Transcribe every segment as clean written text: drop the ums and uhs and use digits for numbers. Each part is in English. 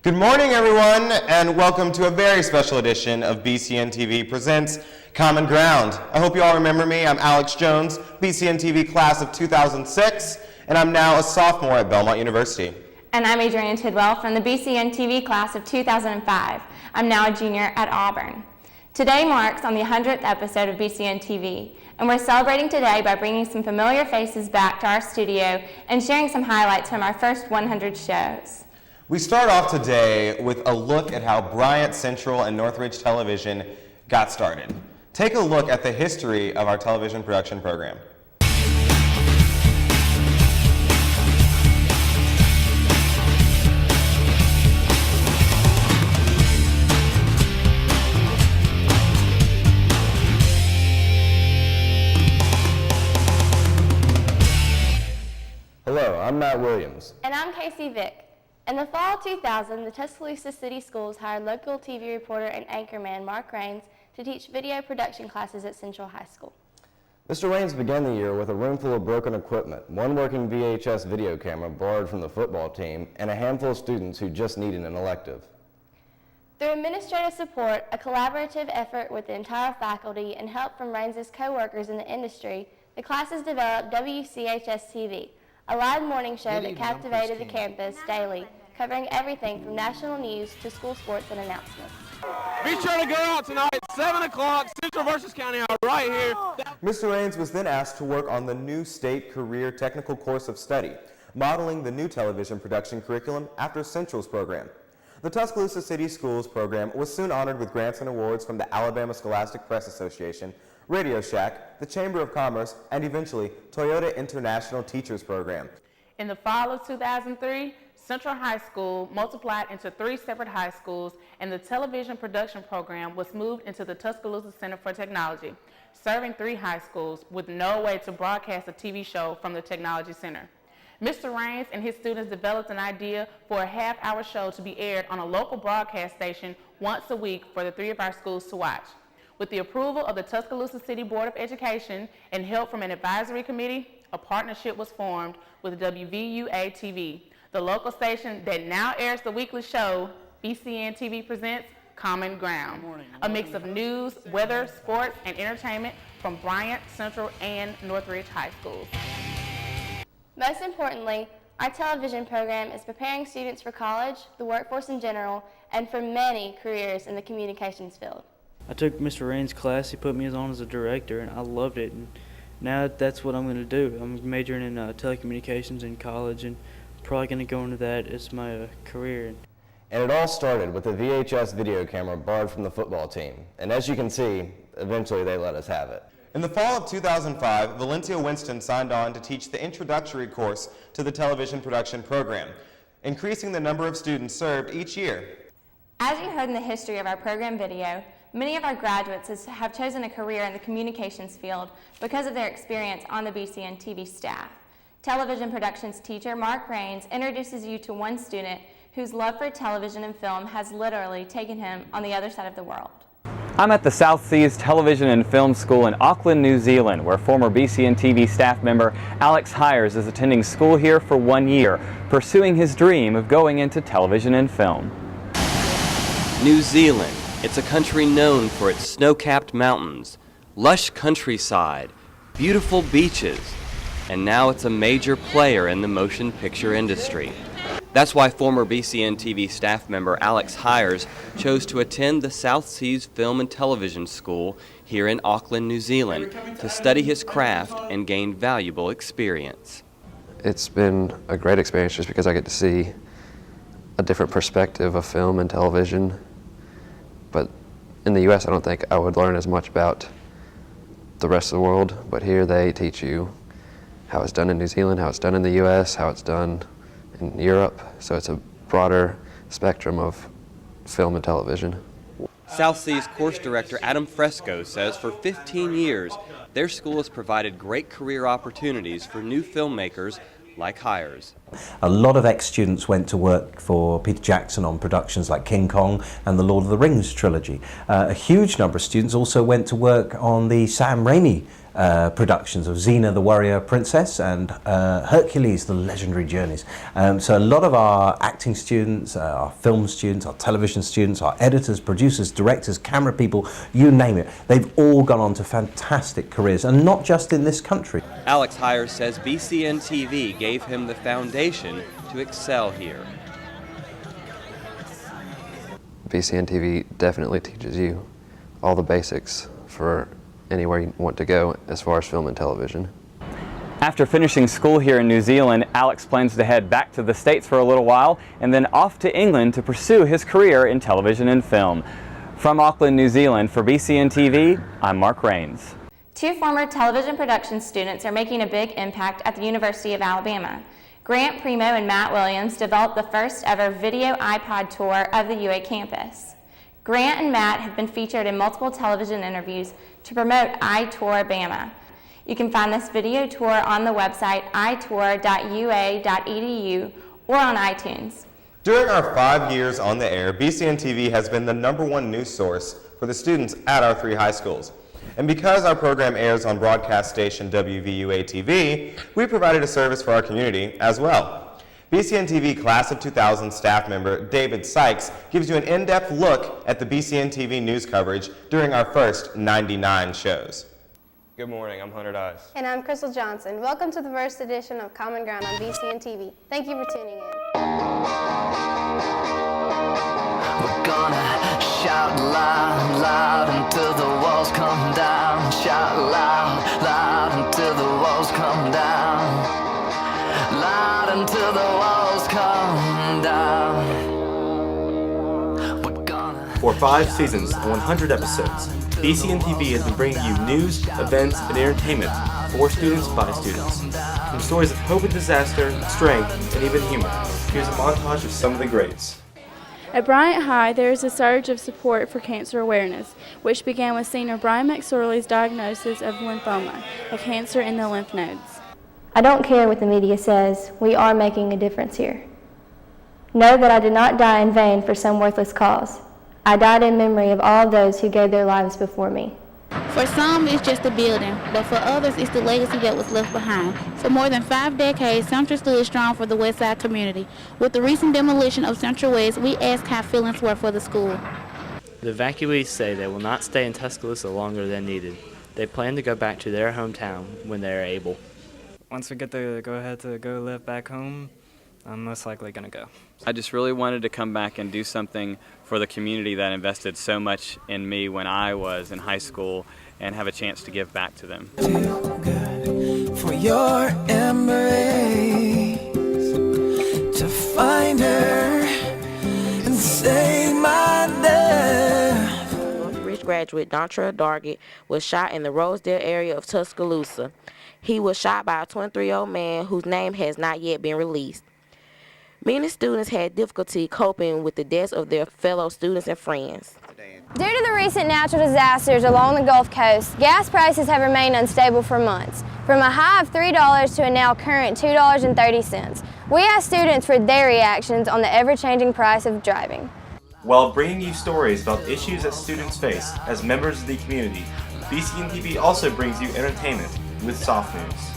Good morning, everyone, and welcome to a very special edition of BCN-TV Presents Common Ground. I hope you all remember me. I'm Alex Jones, BCN-TV class of 2006, and I'm now a sophomore at Belmont University. And I'm Adriana Tidwell from the BCN-TV class of 2005. I'm now a junior at Auburn. Today marks on the 100th episode of BCN-TV, and we're celebrating today by bringing some familiar faces back to our studio and sharing some highlights from our first 100 shows. We start off today with a look at how Bryant Central and Northridge Television got started. Take a look at the history of our television production program. Hello, I'm Matt Williams. And I'm Casey Vick. In the fall of 2000, the Tuscaloosa City Schools hired local TV reporter and anchorman Mark Raines to teach video production classes at Central High School. Mr. Raines began the year with a room full of broken equipment, one working VHS video camera borrowed from the football team, and a handful of students who just needed an elective. Through administrative support, a collaborative effort with the entire faculty, and help from Raines' co-workers in the industry, the classes developed WCHS-TV, a live morning show that captivated the campus daily, covering everything from national news to school sports and announcements. Be sure to go out tonight at 7 o'clock, Central versus County Hour, right here. Mr. Raines was then asked to work on the new state career technical course of study, modeling the new television production curriculum after Central's program. The Tuscaloosa City Schools program was soon honored with grants and awards from the Alabama Scholastic Press Association, Radio Shack, the Chamber of Commerce, and eventually Toyota International Teachers Program. In the fall of 2003, Central High School multiplied into 3 separate high schools, and the television production program was moved into the Tuscaloosa Center for Technology, serving 3 high schools with no way to broadcast a TV show from the Technology Center. Mr. Raines and his students developed an idea for a half-hour show to be aired on a local broadcast station once a week for the 3 of our schools to watch. With the approval of the Tuscaloosa City Board of Education and help from an advisory committee, a partnership was formed with WVUA-TV, the local station that now airs the weekly show, BCN-TV Presents Common Ground, a mix of news, weather, sports, and entertainment from Bryant, Central, and Northridge High Schools. Most importantly, our television program is preparing students for college, the workforce in general, and for many careers in the communications field. I took Mr. Raines' class. He put me on as a director, and I loved it. And now that's what I'm going to do. I'm majoring in telecommunications in college, and probably going to go into that as my career. And it all started with a VHS video camera borrowed from the football team. And as you can see, eventually they let us have it. In the fall of 2005, Valencia Winston signed on to teach the introductory course to the television production program, increasing the number of students served each year. As you heard in the history of our program video, many of our graduates have chosen a career in the communications field because of their experience on the BCN-TV staff. Television productions teacher Mark Raines introduces you to one student whose love for television and film has literally taken him on the other side of the world. I'm at the South Seas Television and Film School in Auckland, New Zealand, where former BCN-TV staff member Alex Hyers is attending school here for 1 year, pursuing his dream of going into television and film. New Zealand. It's a country known for its snow-capped mountains, lush countryside, beautiful beaches, and now it's a major player in the motion picture industry. That's why former BCN-TV staff member Alex Hyers chose to attend the South Seas Film and Television School here in Auckland, New Zealand, to study his craft and gain valuable experience. It's been a great experience just because I get to see a different perspective of film and television. But in the U.S., I don't think I would learn as much about the rest of the world, but here they teach you how it's done in New Zealand, how it's done in the U.S., how it's done in Europe, so it's a broader spectrum of film and television. South Seas course director Adam Fresco says for 15 years, their school has provided great career opportunities for new filmmakers like Hyers. A lot of ex-students went to work for Peter Jackson on productions like King Kong and the Lord of the Rings trilogy. A huge number of students also went to work on the Sam Raimi productions of Xena the Warrior Princess and Hercules the Legendary Journeys. So a lot of our acting students, our film students, our television students, our editors, producers, directors, camera people, you name it, they've all gone on to fantastic careers, and not just in this country. Alex Hires says BCN-TV gave him the foundation to excel here. BCN-TV definitely teaches you all the basics for anywhere you want to go as far as film and television. After finishing school here in New Zealand, Alex plans to head back to the States for a little while and then off to England to pursue his career in television and film. From Auckland, New Zealand, for BCN-TV, I'm Mark Rains. Two former television production students are making a big impact at the University of Alabama. Grant Primo and Matt Williams developed the first ever video iPod tour of the UA campus. Grant and Matt have been featured in multiple television interviews to promote iTour Bama. You can find this video tour on the website itour.ua.edu or on iTunes. During our 5 years on the air, BCN-TV has been the #1 news source for the students at our 3 high schools. And because our program airs on broadcast station WVUA-TV, we provided a service for our community as well. BCN-TV Class of 2000 staff member David Sykes gives you an in-depth look at the BCN-TV news coverage during our first 99 shows. Good morning, I'm Hunter Dice. And I'm Crystal Johnson. Welcome to the first edition of Common Ground on BCN-TV. Thank you for tuning in. We're gonna shout loud, loud until the walls come down. Shout loud, loud until the walls come down. Loud until the walls come down. We're gonna. For 5 seasons and 100 episodes, BCN-TV has been bringing you news, events, and entertainment for students by students. From stories of hope and disaster, strength, and even humor, here's a montage of some of the greats. At Bryant High, there is a surge of support for cancer awareness, which began with senior Brian McSorley's diagnosis of lymphoma, a cancer in the lymph nodes. I don't care what the media says, we are making a difference here. Know that I did not die in vain for some worthless cause. I died in memory of all those who gave their lives before me. For some, it's just a building, but for others, it's the legacy that was left behind. For more than 5 decades, Central stood strong for the West Side community. With the recent demolition of Central West, we asked how feelings were for the school. The evacuees say they will not stay in Tuscaloosa longer than needed. They plan to go back to their hometown when they are able. Once we get the go-ahead to go live back home, I'm most likely going to go. I just really wanted to come back and do something for the community that invested so much in me when I was in high school and have a chance to give back to them. For your embrace, to find her and say my death. Rich graduate Dontrell Dargett was shot in the Rosedale area of Tuscaloosa. He was shot by a 23-year-old man whose name has not yet been released. Many students had difficulty coping with the deaths of their fellow students and friends. Due to the recent natural disasters along the Gulf Coast, gas prices have remained unstable for months, from a high of $3 to a now current $2.30. We asked students for their reactions on the ever-changing price of driving. While bringing you stories about issues that students face as members of the community, BCN-TV also brings you entertainment with soft news.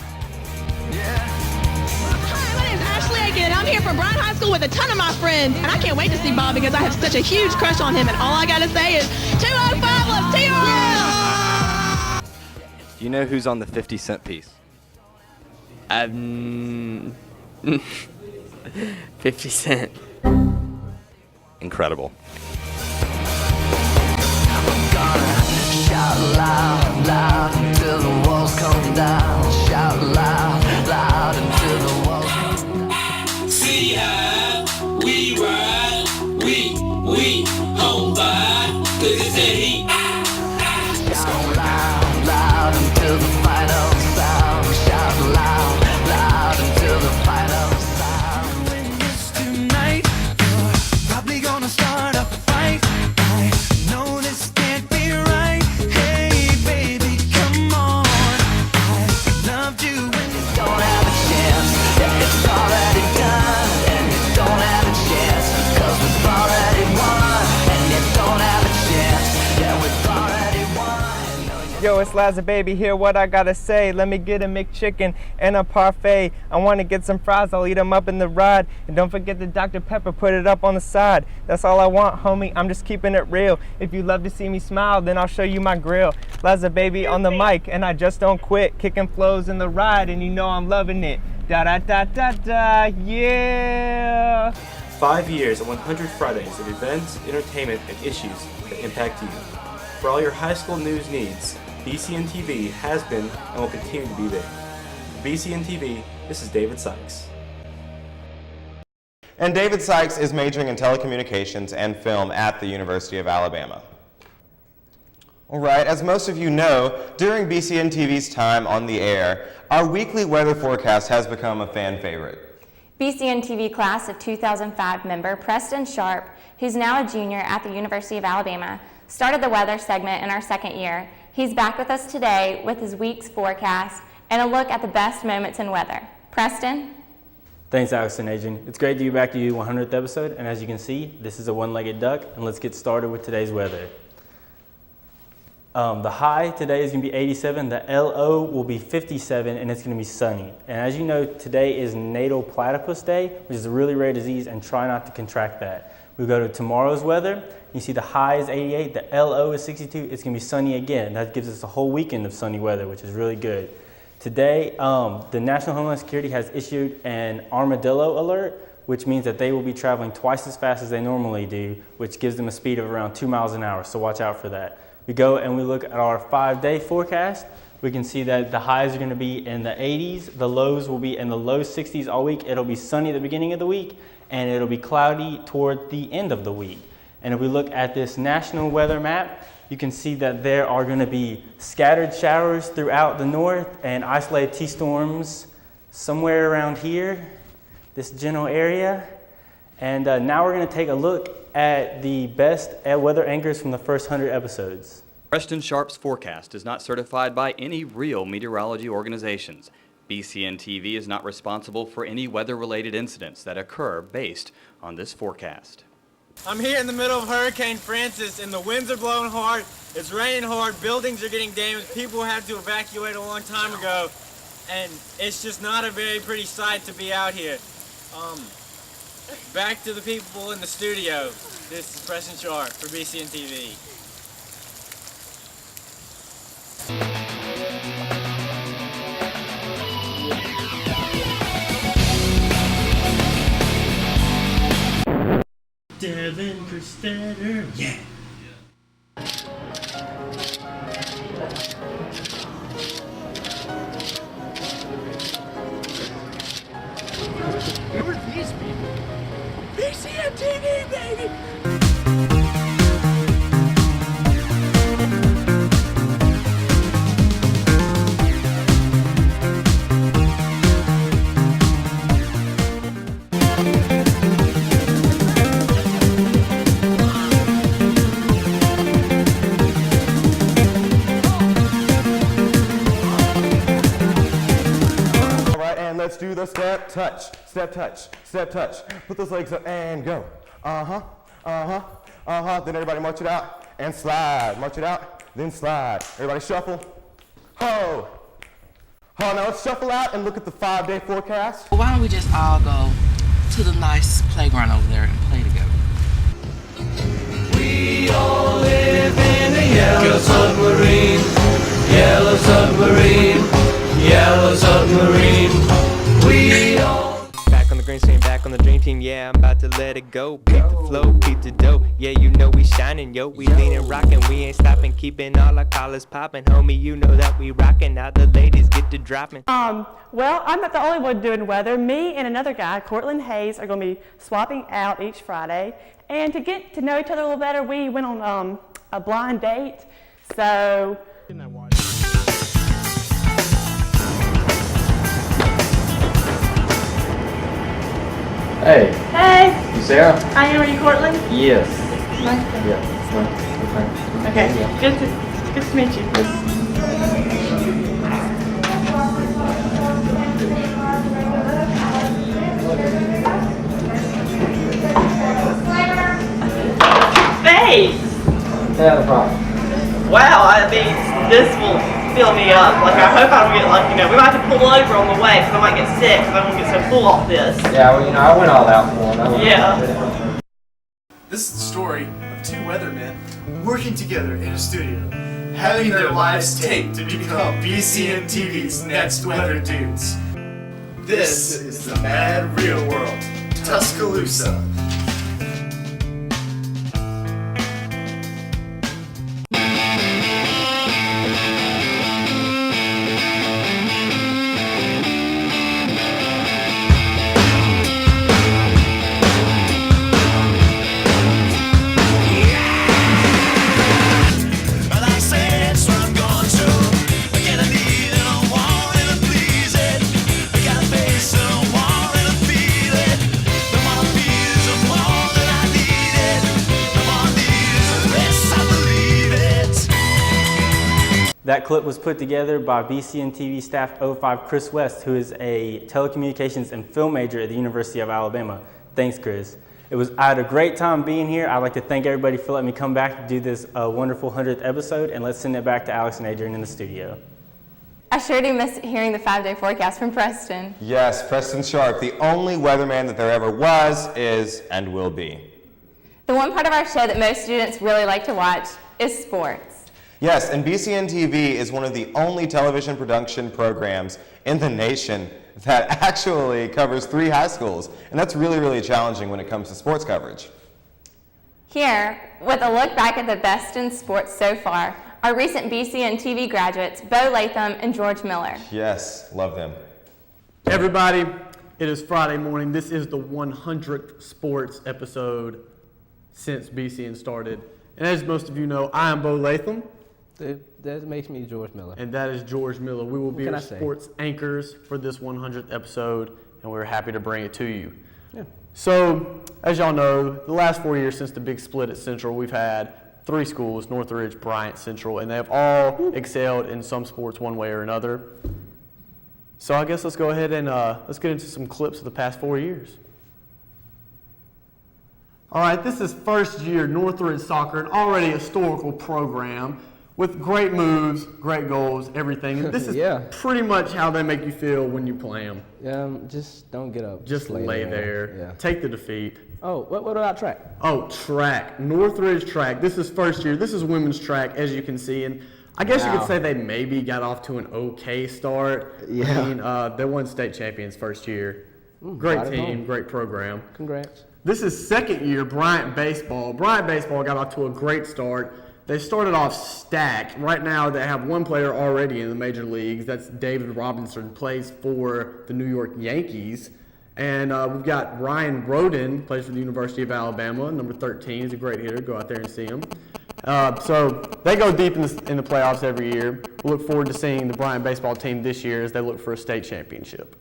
And I'm here from Bryan High School with a ton of my friends, and I can't wait to see Bob because I have such a huge crush on him, and all I gotta say is 205, let's Do you know who's on the 50-cent piece? 50 Cent. Incredible. Shout loud, loud until the walls come down. Shout loud, loud until the walls come down. See how we ride, we home by, 'cause it's that heat. Shout loud, loud until the final sound. Shout loud, loud until the final sound. When it's tonight, you're probably gonna start a fight. I know this can't be right. Yo, it's Lazar Baby here, what I gotta say. Let me get a McChicken and a parfait. I wanna get some fries, I'll eat them up in the ride. And don't forget the Dr. Pepper, put it up on the side. That's all I want, homie, I'm just keeping it real. If you love to see me smile, then I'll show you my grill. Lazar Baby on the mic, and I just don't quit. Kicking flows in the ride, and you know I'm loving it. Da da da da da, yeah! 5 years and 100 Fridays of events, entertainment, and issues that impact you. For all your high school news needs, BCN-TV has been and will continue to be there. For BCN-TV, this is David Sykes. And David Sykes is majoring in telecommunications and film at the University of Alabama. All right, as most of you know, during BCN-TV's time on the air, our weekly weather forecast has become a fan favorite. BCN-TV class of 2005 member Preston Sharp, who's now a junior at the University of Alabama, started the weather segment in our second year. He's back with us today with his week's forecast and a look at the best moments in weather. Preston? Thanks, Alex and Adrian. It's great to be back to you 100th episode, and as you can see, this is a one-legged duck, and let's get started with today's weather. The high today is going to be 87, the LO will be 57, and it's going to be sunny. And as you know, today is Natal Platypus Day, which is a really rare disease, and try not to contract that. We go to tomorrow's weather, you see the high is 88, the LO is 62, it's going to be sunny again. That gives us a whole weekend of sunny weather, which is really good. Today, the National Homeland Security has issued an armadillo alert, which means that they will be traveling twice as fast as they normally do, which gives them a speed of around 2 miles an hour, so watch out for that. We go and we look at our 5-day forecast. We can see that the highs are going to be in the 80s, the lows will be in the low 60s all week. It'll be sunny at the beginning of the week, and it'll be cloudy toward the end of the week. And if we look at this national weather map, you can see that there are going to be scattered showers throughout the north and isolated T-storms somewhere around here, this general area. And now we're going to take a look at the best weather anchors from the first 100 episodes. Preston Sharp's forecast is not certified by any real meteorology organizations. BCN-TV is not responsible for any weather-related incidents that occur based on this forecast. I'm here in the middle of Hurricane Francis, and the winds are blowing hard, it's raining hard, buildings are getting damaged, people had to evacuate a long time ago, and it's just not a very pretty sight to be out here. Back to the people in the studio. This is Preston Sharp for BCN-TV. Devin Christetter, yeah. Who are these people? BCN-TV, baby! Let's do the step touch, step touch, step touch. Put those legs up and go. Uh-huh, uh-huh, uh-huh. Then everybody march it out and slide. March it out, then slide. Everybody shuffle. Ho! Ho, now let's shuffle out and look at the 5-day forecast. Why don't we just all go to the nice playground over there and play together? We all live in a yellow submarine, yellow submarine, yellow submarine. We all back on the green screen, back on the dream team, yeah, I'm about to let it go. Beat the flow, beat the dough, yeah, you know we shining, yo. We leaning, rocking, we ain't stopping, keeping all our collars popping. Homie, you know that we rocking, now the ladies get to dropping. Well, I'm not the only one doing weather. Me and another guy, Cortland Hayes, are going to be swapping out each Friday. And to get to know each other a little better, we went on a blind date. So. Hey. Hey. You Sarah? I am. Are you Cortland? Yes. Nice to meet you. Okay. Yeah. Good to meet you. Face. Yeah, no problem. wow, I mean, this will fill me up. Like, I hope I don't get, like, we might have to pull over on the way because I might get sick because I'm going to get so full off this. Yeah, well, I went all out for him. Yeah. This is the story of two weathermen working together in a studio, having their lives taped to become BCN-TV's next weather dudes. This is the mad real world, Tuscaloosa. That clip was put together by BCN-TV staff 05 Chris West, who is a telecommunications and film major at the University of Alabama. Thanks, Chris. I had a great time being here. I'd like to thank everybody for letting me come back to do this wonderful 100th episode, and let's send it back to Alex and Adrian in the studio. I sure do miss hearing the 5-day forecast from Preston. Yes, Preston Sharp, the only weatherman that there ever was, is, and will be. The one part of our show that most students really like to watch is sports. Yes, and BCN-TV is one of the only television production programs in the nation that actually covers 3 high schools, and that's really, really challenging when it comes to sports coverage. Here, with a look back at the best in sports so far, our recent BCN-TV graduates, Bo Latham and George Miller. Yes, love them. Everybody, it is Friday morning. This is the 100th sports episode since BCN started. And as most of you know, I am Bo Latham. That makes me George Miller. And that is George Miller. We will be your sports anchors for this 100th episode, and we're happy to bring it to you. Yeah. So, as y'all know, the last 4 years since the big split at Central, we've had 3 schools, Northridge, Bryant, Central, and they have all excelled in some sports one way or another. So I guess let's go ahead and let's get into some clips of the past 4 years. All right, this is first year Northridge soccer, an already historical program with great moves, great goals, everything. And this is pretty much how they make you feel when you play them. Just don't get up. Just lay there. Yeah. Take the defeat. Oh, what about track? Oh, track. Northridge track. This is first year. This is women's track, as you can see. And I guess you could say they maybe got off to an okay start. Yeah. I mean, they won state champions first year. Great team, great program. Congrats. This is second year Bryant baseball. Bryant baseball got off to a great start. They started off stacked. Right now they have one player already in the major leagues. That's David Robinson, plays for the New York Yankees. And we've got Ryan Roden, plays for the University of Alabama, number 13. He's a great hitter. Go out there and see him. So they go deep in the playoffs every year. We look forward to seeing the Bryant baseball team this year as they look for a state championship.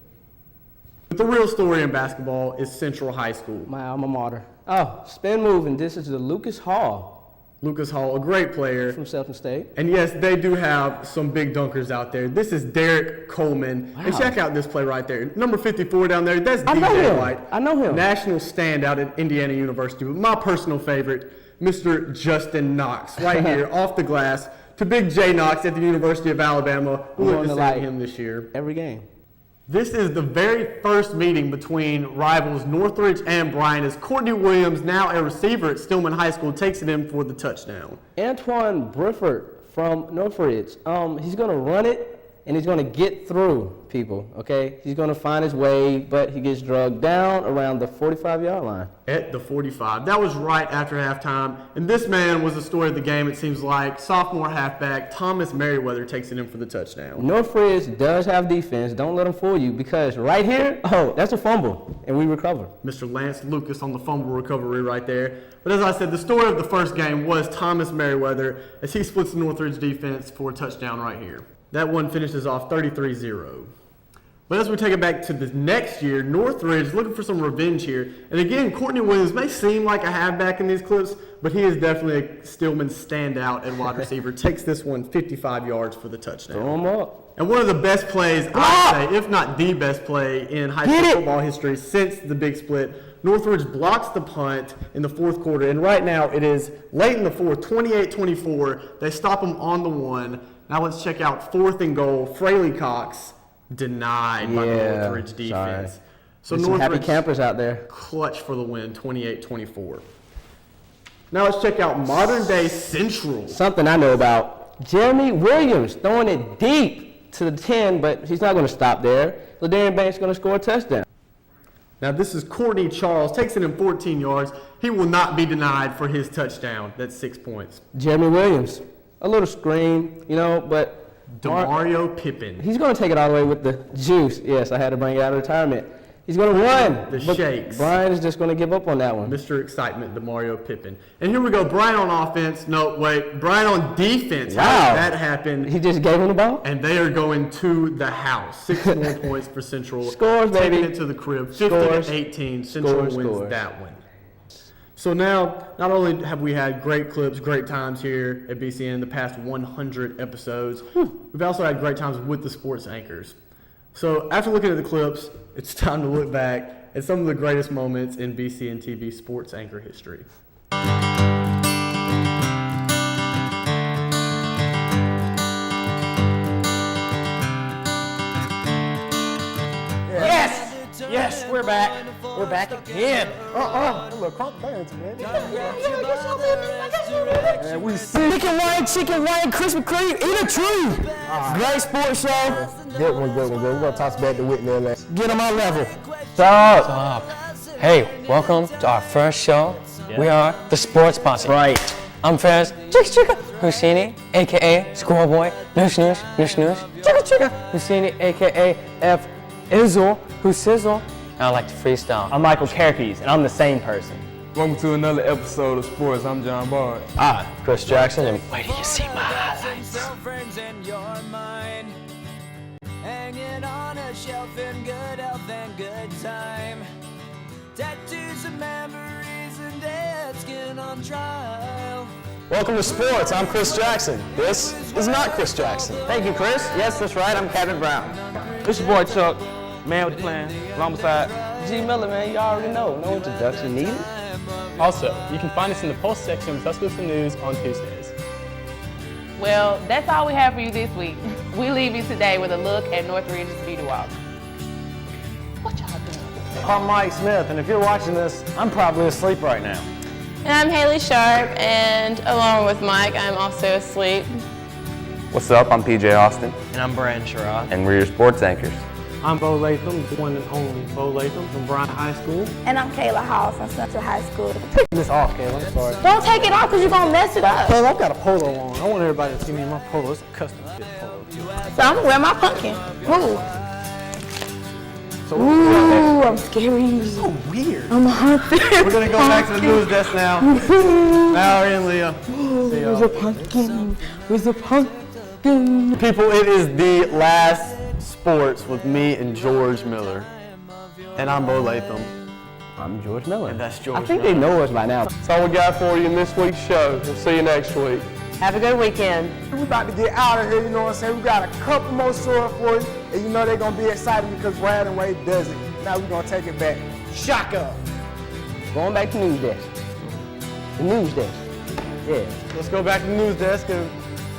But the real story in basketball is Central High School. My alma mater. Oh, spin move, and this is the Lucas Hall. Lucas Hall, a great player. From Southern State. And yes, they do have some big dunkers out there. This is Derek Coleman. Wow. And check out this play right there. Number 54 down there, that's DJ White. I know him. National standout at Indiana University. But my personal favorite, Mr. Justin Knox, right here, off the glass, to Big J Knox at the University of Alabama. We'll look to see him this year. Every game. This is the very first meeting between rivals Northridge and Bryant as Courtney Williams, now a receiver at Stillman High School, takes it in for the touchdown. Antoine Brifford from Northridge. He's going to run it, and he's going to get through people, okay? He's going to find his way, but he gets drugged down around the 45-yard line. At the 45. That was right after halftime. And this man was the story of the game, it seems like. Sophomore halfback Thomas Merriweather takes it in for the touchdown. Northridge does have defense. Don't let them fool you, because right here, that's a fumble, and we recover. Mr. Lance Lucas on the fumble recovery right there. But as I said, the story of the first game was Thomas Merriweather as he splits the Northridge defense for a touchdown right here. That one finishes off 33-0. But as we take it back to the next year, Northridge looking for some revenge here. And again, Courtney Williams may seem like a halfback in these clips, but he is definitely a Stillman standout at wide receiver. Takes this one 55 yards for the touchdown. Throw him up. And one of the best plays, I'd say, if not the best play in high school football history since the big split, Northridge blocks the punt in the fourth quarter, and right now it is late in the fourth, 28-24. They stop them on the 1. Now let's check out 4th and goal. Fraley Cox denied by the Northridge defense. Sorry. So There's some happy Northridge campers out there. clutch for the win, 28-24. Now let's check out modern day Central. Something I know about. Jeremy Williams throwing it deep to the 10, but he's not going to stop there. LaDarian Banks is going to score a touchdown. Now this is Courtney Charles, takes it in 14 yards. He will not be denied for his touchdown. That's 6 points. Jeremy Williams, a little screen, but Demario Pippin. He's going to take it all the way with the juice. Yes, I had to bring it out of retirement. He's going to run. The shakes. Brian is just going to give up on that one. Mr. Excitement, Demario Pippin. And here we go, Brian on offense. No, wait, Brian on defense. Wow. How did that happen? He just gave him the ball? And they are going to the house. 6 more points for Central. Scores, baby. Taking it to the crib. 50-18. Central wins that one. So now, not only have we had great clips, great times here at BCN the past 100 episodes, we've also had great times with the sports anchors. So after looking at the clips, it's time to look back at some of the greatest moments in BCN-TV sports anchor history. Yes, we're back. We're back again. A little crunk bands, man. Man, we see chicken wing, Krispy Kreme, eat a tree. Great sports show. Good one. We're gonna toss back to Whitney. Get on my level. Stop. Hey, welcome to our first show. Yeah. We are the Sports Posse. Right. I'm Fez Husseini, aka Squirrelboy, Noosh, Husseini, aka F Izzle, who sizzle. I like to freestyle. I'm Michael Kerkes, and I'm the same person. Welcome to another episode of Sports. I'm John Bard. Chris Jackson, and wait till you see my highlights. Hanging on a shelf in good health and good time. Tattoos and memories and dead skin on trial. Welcome to Sports. I'm Chris Jackson. This is not Chris Jackson. Thank you, Chris. Yes, that's right. I'm Kevin Brown. This your boy Chuck, man with the plan, along beside G Miller, man, you already know. No introduction needed. Also, you can find us in the Pulse section of Tuscaloosa News on Tuesdays. Well, that's all we have for you this week. We leave you today with a look at Northridge's Beauty Walk. What y'all doing? I'm Mike Smith, and if you're watching this, I'm probably asleep right now. And I'm Haley Sharp, and along with Mike, I'm also asleep. What's up? I'm PJ Austin. And I'm Brad Sherrod. And we're your sports anchors. I'm Bo Latham, the one and only Bo Latham from Bryant High School. And I'm Kayla Hall from Central High School. Take this off, Kayla, I'm sorry. Don't take it off because you're going to mess it up. Kayla, I've got a polo on. I want everybody to see me in my polo. It's a custom fit polo. So I'm going to wear my pumpkin. Ooh. So ooh, I'm scary. So weird. I'm a hunter. We're going to go back to the news desk now. Mallory and Leah. Where's the pumpkin? Where's the pumpkin? People, it is the last sports with me and George Miller. And I'm Bo Latham. I'm George Miller. And that's George I think they know us by now. That's all we got for you in this week's show. We'll see you next week. Have a good weekend. We're about to get out of here, you know what I'm saying? We got a couple more stories for you, and you know they're going to be excited because Brad and Wade does it. Now we're going to take it back. Shaka! Going back to news desk. The news desk. Yeah. Let's go back to the news desk and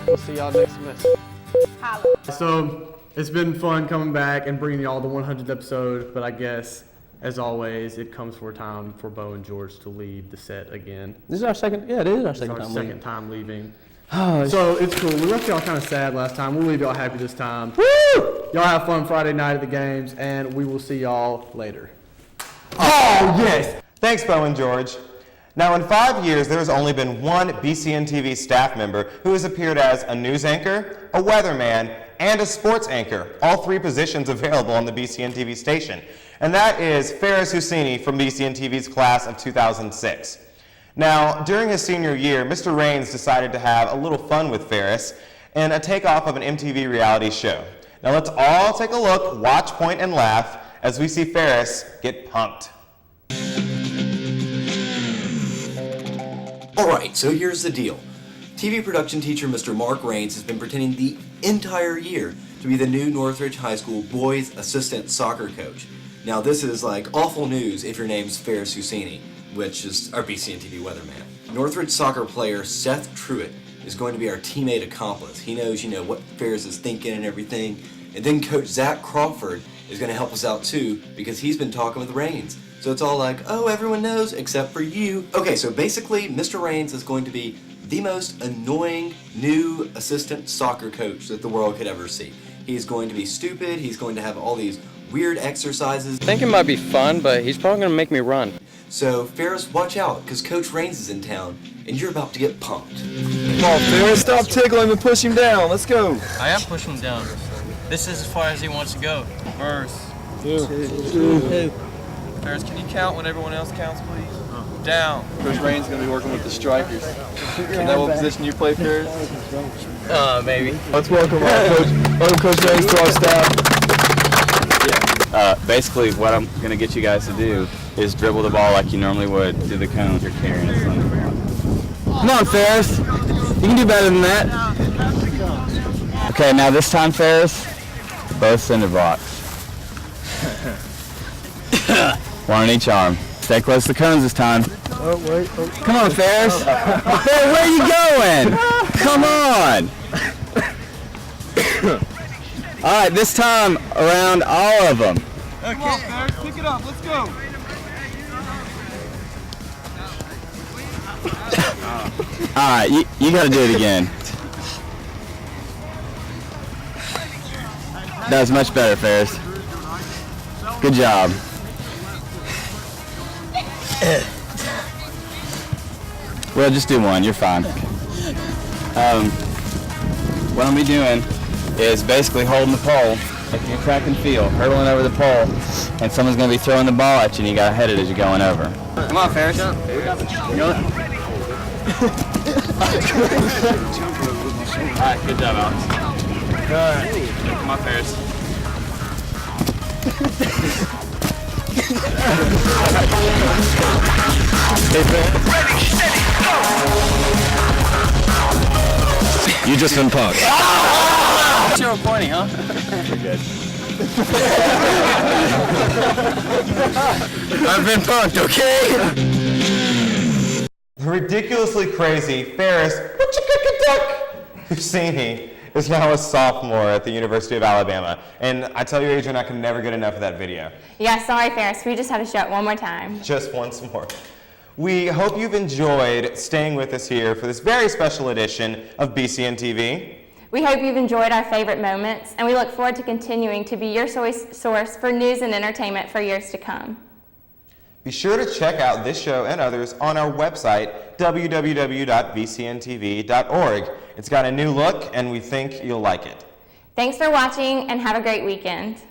we'll see y'all next semester. So it's been fun coming back and bringing y'all the 100th episode, but I guess, as always, it comes for a time for Bo and George to leave the set again. This is our second, yeah, it is our second time leaving. Oh, so it's cool. We left y'all kind of sad last time. We'll leave y'all happy this time. Woo! Y'all have fun Friday night at the games, and we will see y'all later. Oh, yes! Thanks, Bo and George. Now, in 5 years, there has only been one BCN-TV staff member who has appeared as a news anchor, a weatherman, and a sports anchor, all three positions available on the BCN-TV station. And that is Ferris Husseini from BCN-TV's class of 2006. Now, during his senior year, Mr. Raines decided to have a little fun with Ferris in a takeoff of an MTV reality show. Now, let's all take a look, watch, point, and laugh as we see Ferris get pumped. Alright, so here's the deal. TV production teacher Mr. Mark Raines has been pretending the entire year to be the new Northridge High School boys assistant soccer coach. Now this is like awful news if your name's Ferris Husseini, which is our BCN-TV weatherman. Northridge soccer player Seth Truitt is going to be our teammate accomplice. He knows, what Ferris is thinking and everything. And then Coach Zach Crawford is going to help us out too, because he's been talking with Raines. So it's all like, oh, everyone knows except for you. Okay, so basically Mr. Raines is going to be the most annoying new assistant soccer coach that the world could ever see. He's going to be stupid, he's going to have all these weird exercises. I think it might be fun, but he's probably going to make me run. So Ferris, watch out, because Coach Raines is in town, and you're about to get punked. Come on, Ferris, stop tickling him and push him down. Let's go. I am pushing him down. This is as far as he wants to go. First. Two. Ferris, can you count when everyone else counts, please? Down. Coach Raines is going to be working with the strikers. Isn't that what position you play, Ferris? Maybe. Let's welcome Coach Raines to our staff. Basically, what I'm going to get you guys to do is dribble the ball like you normally would through the cones you're carrying. Come on, Ferris. You can do better than that. Okay, now this time, Ferris, both cinder blocks. One on each arm. Stay close to the cones this time. Oh, wait. Oh. Come on, Ferris. Hey, where are you going? Come on. All right, this time around all of them. Come on, Ferris, pick it up. Let's go. All right, you got to do it again. That was much better, Ferris. Good job. Well, just do one. You're fine. What I'm going to be doing is basically holding the pole, like you're track and field, hurdling over the pole, and someone's going to be throwing the ball at you, and you got to hit it as you're going over. Come on, Ferris. You know it. All right, good job, Alex. All right. Come on, Ferris. You just been punked. You're pointing, huh? You're good. I've been punked, okay? The ridiculously crazy Ferris Husseini is now a sophomore at the University of Alabama. And I tell you, Adrian, I can never get enough of that video. Yeah, sorry, Ferris. We just had to show it one more time. Just once more. We hope you've enjoyed staying with us here for this very special edition of BCN-TV. We hope you've enjoyed our favorite moments, and we look forward to continuing to be your source for news and entertainment for years to come. Be sure to check out this show and others on our website, www.bcntv.org. It's got a new look, and we think you'll like it. Thanks for watching, and have a great weekend.